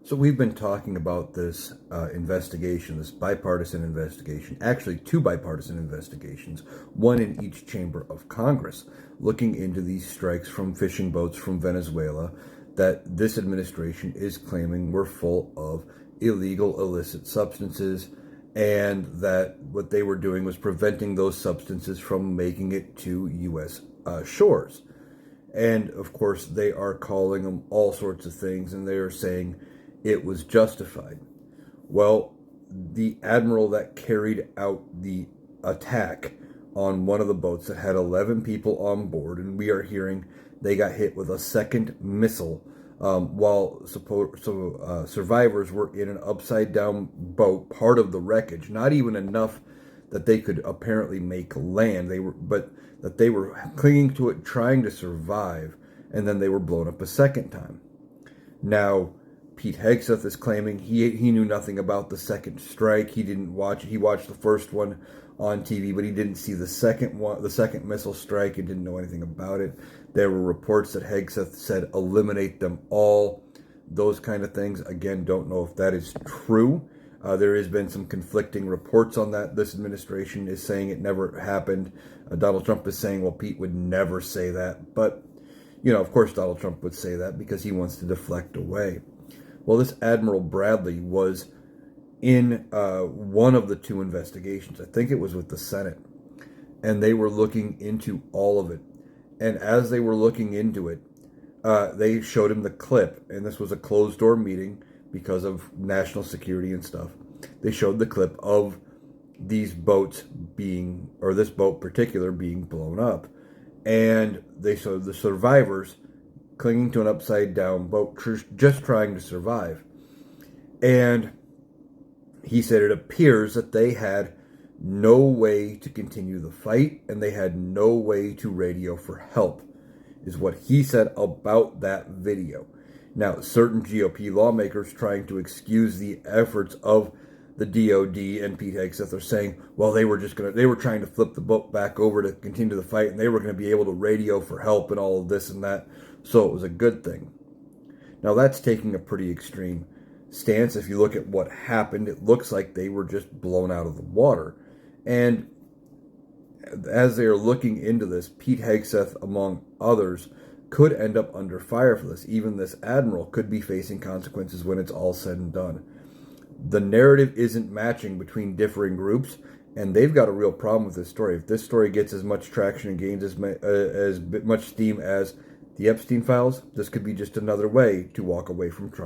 So we've been talking about this investigation, this bipartisan investigation, actually two bipartisan investigations, one in each chamber of Congress, looking into these strikes from fishing boats from Venezuela that this administration is claiming were full of illegal, illicit substances, and that what they were doing was preventing those substances from making it to U.S. Shores. And of course, they are calling them all sorts of things, and they are saying it was justified. Well, the admiral that carried out the attack on one of the boats that had 11 people on board, and we are hearing they got hit with a second missile while survivors were in an upside down boat, part of the wreckage, not even enough that they could apparently make land. But that they were clinging to it, trying to survive, and then they were blown up a second time. Now, Pete Hegseth is claiming he knew nothing about the second strike. He didn't watch it. He watched the first one on TV, but he didn't see the second missile strike, and didn't know anything about it. There were reports that Hegseth said eliminate them all. Those kind of things. Again, don't know if that is true. There has been some conflicting reports on that. This administration is saying it never happened. Donald Trump is saying, well, Pete would never say that. But, of course Donald Trump would say that because he wants to deflect away. Well, this Admiral Bradley was in one of the two investigations. I think it was with the Senate. And they were looking into all of it. And as they were looking into it, they showed him the clip. And this was a closed-door meeting because of national security and stuff. They showed the clip of these boats this boat particular being blown up. And they showed the survivors clinging to an upside down boat, just trying to survive. And he said it appears that they had no way to continue the fight, and they had no way to radio for help, is what he said about that video. Now, certain GOP lawmakers trying to excuse the efforts of the DOD and Pete Hegseth are saying, well, they were trying to flip the boat back over to continue the fight, and they were going to be able to radio for help and all of this and that, so it was a good thing. Now, that's taking a pretty extreme stance. If you look at what happened, it looks like they were just blown out of the water. And as they are looking into this, Pete Hegseth, among others, could end up under fire for this. Even this admiral could be facing consequences when it's all said and done. The narrative isn't matching between differing groups, and they've got a real problem with this story. If this story gets as much traction and gains as much steam as the Epstein files, this could be just another way to walk away from Trump.